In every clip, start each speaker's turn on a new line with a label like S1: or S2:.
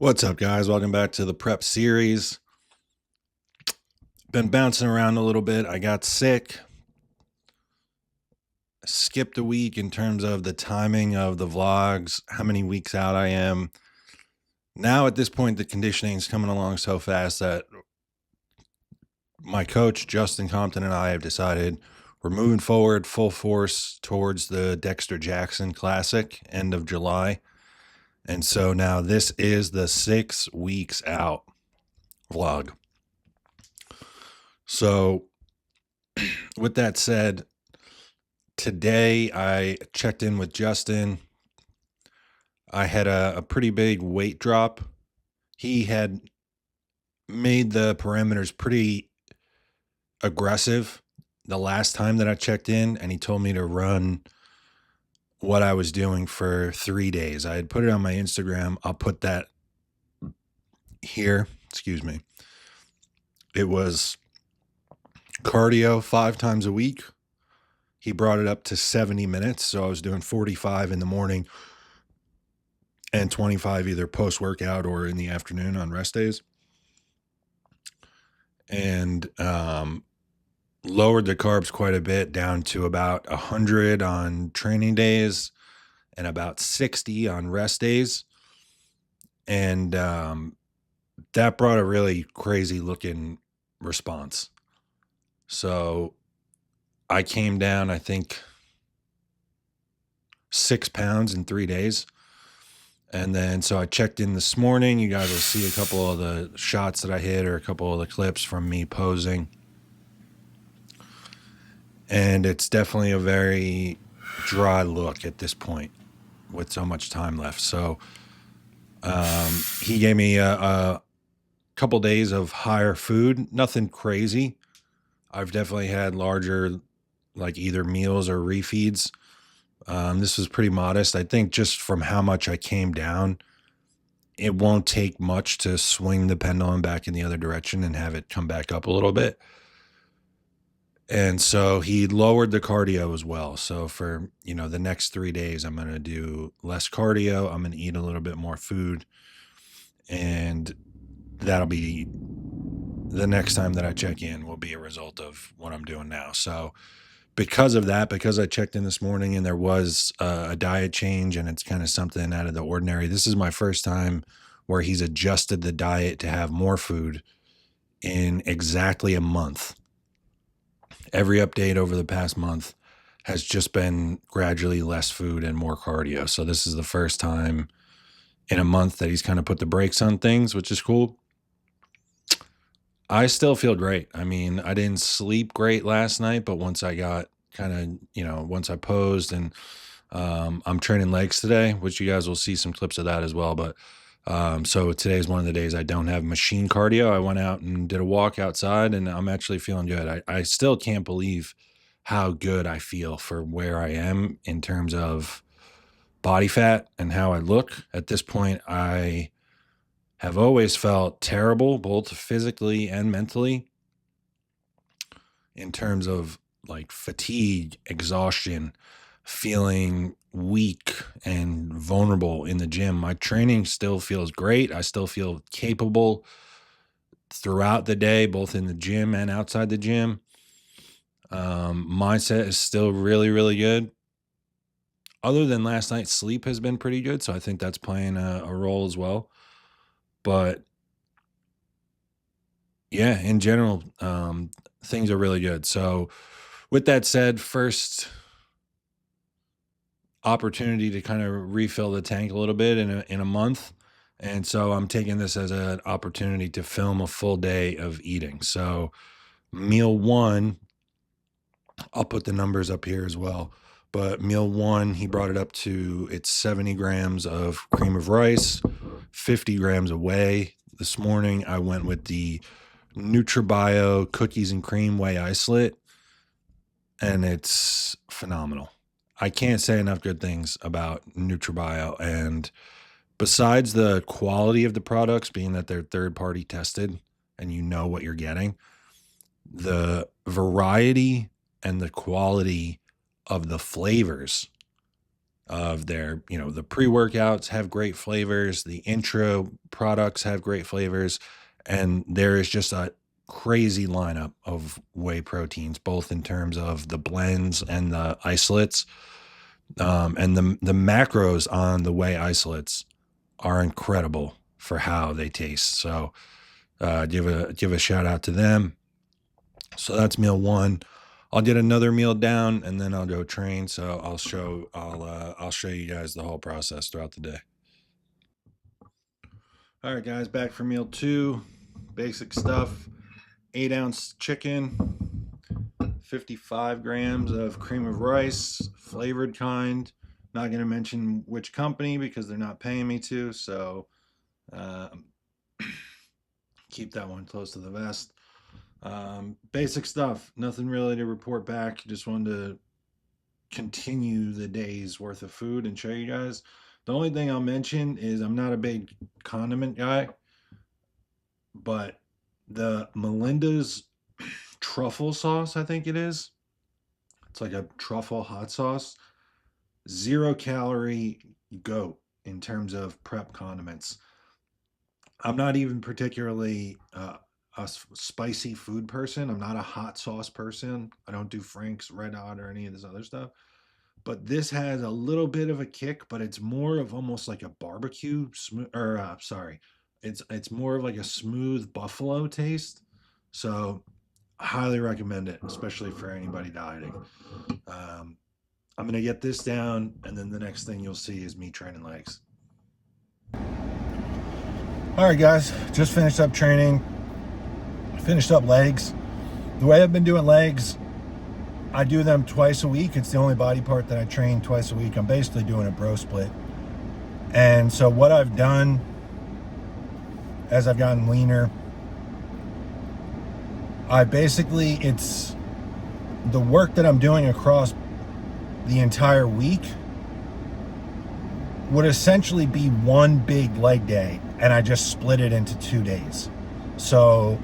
S1: What's up, guys? Welcome back to the prep series. Been bouncing around a little bit. I got sick, skipped a week in terms of the timing of the vlogs, how many weeks out I am. Now, at this point, the conditioning is coming along so fast that my coach, Justin Compton, and I have decided we're moving forward full force towards the Dexter Jackson Classic, end of July. And so now this is the 6 weeks out vlog. So, with that said, today I checked in with Justin. I had a pretty big weight drop. He had made the parameters pretty aggressive the last time that I checked in, and he told me to run what I was doing for 3 days. I had put it on my Instagram. I'll put that here. Excuse me. It was cardio 5 times a week. He brought it up to 70 minutes. So I was doing 45 in the morning and 25 either post-workout or in the afternoon on rest days. And lowered the carbs quite a bit, down to about 100 on training days and about 60 on rest days. And that brought a really crazy looking response. So I came down, I think, 6 pounds in 3 days. And then, so I checked in this morning. You guys will see a couple of the shots that I hit or a couple of the clips from me posing. And it's definitely a very dry look at this point with so much time left. So he gave me a couple days of higher food, nothing crazy. I've definitely had larger, like either meals or refeeds. This was pretty modest. I think just from how much I came down, it won't take much to swing the pendulum back in the other direction and have it come back up a little bit. And so he lowered the cardio as well. So for, the next 3 days, I'm going to do less cardio. I'm going to eat a little bit more food. And that'll be the next time that I check in will be a result of what I'm doing now. So because of that, because I checked in this morning and there was a diet change and it's kind of something out of the ordinary, this is my first time where he's adjusted the diet to have more food in exactly a month. Every update over the past month has just been gradually less food and more cardio. So this is the first time in a month that he's kind of put the brakes on things, which is cool. I still feel great. I mean, I didn't sleep great last night, but once I got kind of, once I posed and I'm training legs today, which you guys will see some clips of that as well. But so today is one of the days I don't have machine cardio. I went out and did a walk outside and I'm actually feeling good. I still can't believe how good I feel for where I am in terms of body fat and how I look. At this point, I have always felt terrible, both physically and mentally, in terms of like fatigue, exhaustion, feeling weak and vulnerable in the gym. My training still feels great. I still feel capable throughout the day, both in the gym and outside the gym. Mindset is still really, really good. Other than last night, sleep has been pretty good. So I think that's playing a role as well. But yeah, in general, things are really good. So with that said, first opportunity to kind of refill the tank a little bit in a month. And so I'm taking this as an opportunity to film a full day of eating. So meal one, I'll put the numbers up here as well. But meal one, he brought it up to it's 70 grams of cream of rice, 50 grams of whey. This morning, I went with the NutriBio cookies and cream whey isolate, and it's phenomenal. I can't say enough good things about NutriBio. And besides the quality of the products, being that they're third party tested and you know what you're getting, the variety and the quality of the flavors of their, the pre-workouts have great flavors, the intro products have great flavors, and there is just a crazy lineup of whey proteins, both in terms of the blends and the isolates. And the macros on the whey isolates are incredible for how they taste. So give a shout out to them. So that's meal one. I'll get another meal down and then I'll go train. So I'll show you guys the whole process throughout the day. All right, guys, back for meal two. Basic stuff: 8-ounce chicken, 55 grams of cream of rice, flavored kind. Not going to mention which company because they're not paying me to. So um, keep that one close to the vest. Basic stuff. Nothing really to report back. Just wanted to continue the day's worth of food and show you guys. The only thing I'll mention is I'm not a big condiment guy, but the Melinda's truffle sauce, I think it is. It's like a truffle hot sauce. 0 calorie goat in terms of prep condiments. I'm not even particularly a spicy food person. I'm not a hot sauce person. I don't do Frank's Red Hot or any of this other stuff. But this has a little bit of a kick, but it's more of almost like a barbecue or sorry, it's more of like a smooth buffalo taste. So I highly recommend it, especially for anybody dieting. Um, I'm gonna get this down, and then the next thing you'll see is me training legs. All right, guys, just finished up training. Finished up legs. The way I've been doing legs, I do them twice a week. It's the only body part that I train twice a week. I'm basically doing a bro split. And so what I've done as I've gotten leaner, it's the work that I'm doing across the entire week would essentially be one big leg day, and I just split it into 2 days. So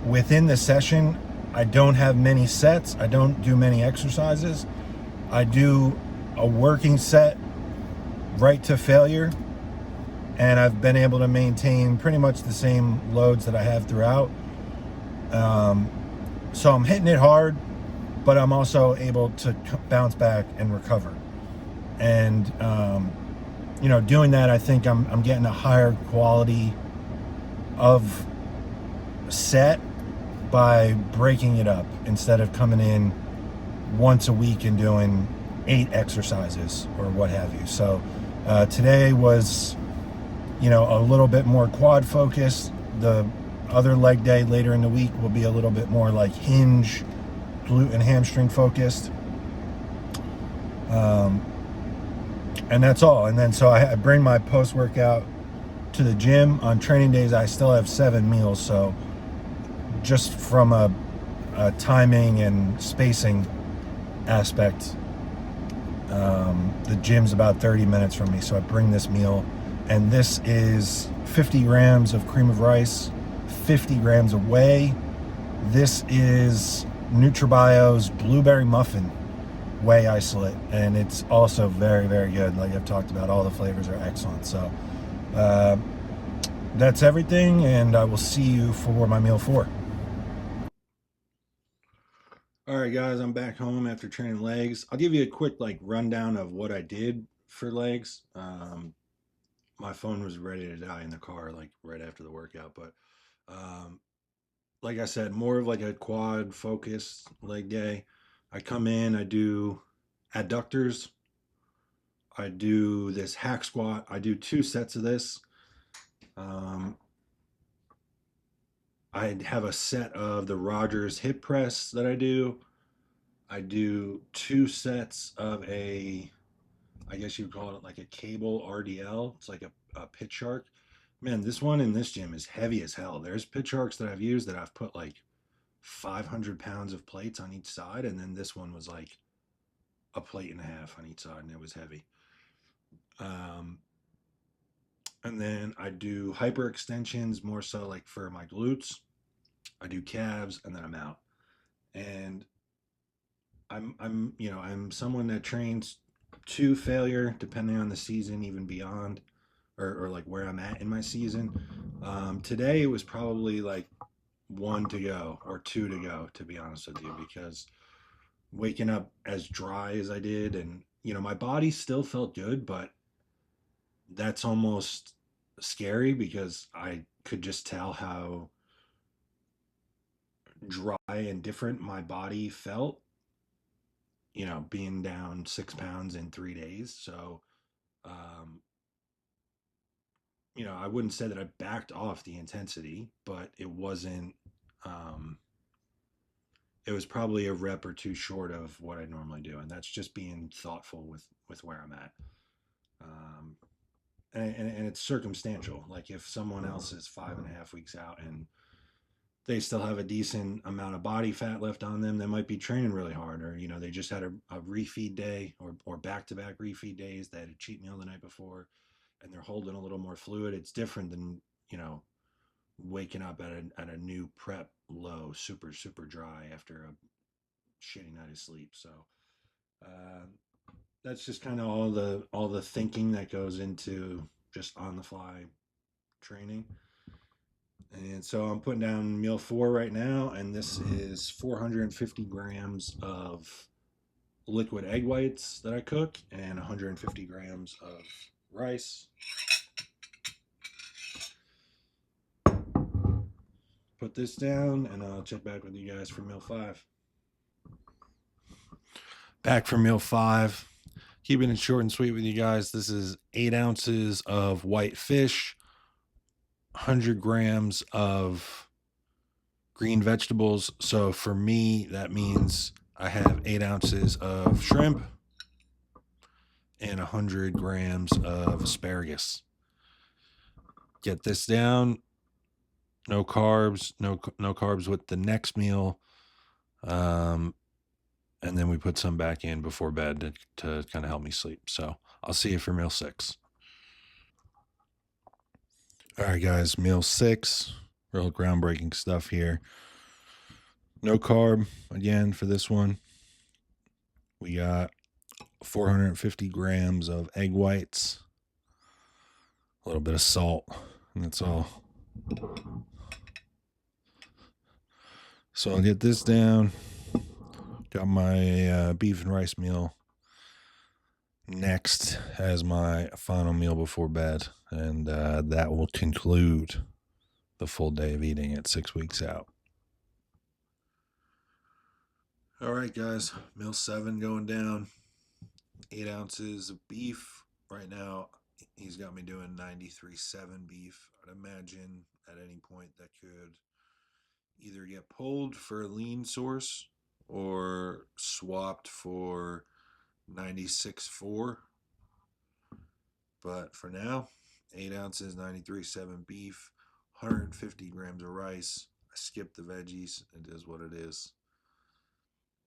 S1: within the session, I don't have many sets. I don't do many exercises. I do a working set right to failure, and I've been able to maintain pretty much the same loads that I have throughout. So I'm hitting it hard, but I'm also able to bounce back and recover. And doing that, I think I'm getting a higher quality of set by breaking it up instead of coming in once a week and doing 8 exercises or what have you. So today was, a little bit more quad focused. The other leg day later in the week will be a little bit more like hinge, glute and hamstring focused. And that's all. And then so I bring my post-workout to the gym. On training days, I still have 7 meals. So just from a timing and spacing aspect, the gym's about 30 minutes from me. So I bring this meal, and this is 50 grams of cream of rice, 50 grams of whey. This is NutriBio's blueberry muffin whey isolate, and it's also very, very good. Like I've talked about, all the flavors are excellent. So that's everything, and I will see you for my meal 4. All right, guys, I'm back home after training legs. I'll give you a quick rundown of what I did for legs. My phone was ready to die in the car right after the workout, but um, like I said, more of like a quad focused leg day. I come in, I do adductors, I do this hack squat, I do 2 sets of this. I have a set of the Rogers hip press that I do. I do 2 sets of I guess you would call it like a cable RDL. It's like a pit shark. Man, this one in this gym is heavy as hell. There's pit sharks that I've used that I've put 500 pounds of plates on each side, and then this one was like a plate and a half on each side, and it was heavy. And then I do hyper extensions, more so like for my glutes. I do calves, and then I'm out. And I'm someone that trains two failure, depending on the season, even beyond, or like where I'm at in my season. Today it was probably like one to go or two to go, to be honest with you, because waking up as dry as I did, and my body still felt good, but that's almost scary because I could just tell how dry and different my body felt, being down 6 pounds in 3 days. So, um, I wouldn't say that I backed off the intensity, but it wasn't, um, it was probably a rep or two short of what I normally do. And that's just being thoughtful with where I'm at. Um, and it's circumstantial. Like if someone else is 5.5 weeks out and they still have a decent amount of body fat left on them, they might be training really hard, or they just had a refeed day, or back-to-back refeed days. They had a cheat meal the night before, and they're holding a little more fluid. It's different than waking up at a new prep low, super super dry after a shitty night of sleep. So uh, that's just kind of all the thinking that goes into just on the fly training. And so I'm putting down meal four right now, and this is 450 grams of liquid egg whites that I cook, and 150 grams of rice. Put this down, and I'll check back with you guys for meal five. Back for meal five. Keeping it short and sweet with you guys. This is 8 ounces of white fish, 100 grams of green vegetables. So for me, that means I have 8 ounces of shrimp and 100 grams of asparagus. Get this down. No carbs, no carbs with the next meal. Um, and then we put some back in before bed to kind of help me sleep. So I'll see you for meal six. All right, guys, meal six. Real groundbreaking stuff here. No carb again for this one. We got 450 grams of egg whites, a little bit of salt, and that's all. So I'll get this down. Got my beef and rice meal next as my final meal before bed, and that will conclude the full day of eating at 6 weeks out. All right, guys, meal seven going down. 8 ounces of beef. Right now, he's got me doing 93.7 beef. I'd imagine at any point that could either get pulled for a lean source or swapped for 96.4. But for now, 8 ounces, 93.7 beef, 150 grams of rice. I skipped the veggies. It is what it is.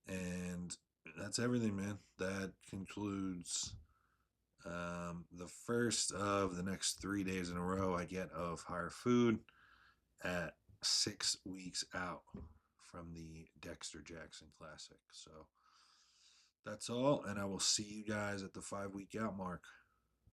S1: And that's everything, man. That concludes the first of the next 3 days in a row I get of higher food at 6 weeks out from the Dexter Jackson Classic. So that's all, and I will see you guys at the 5 week out mark.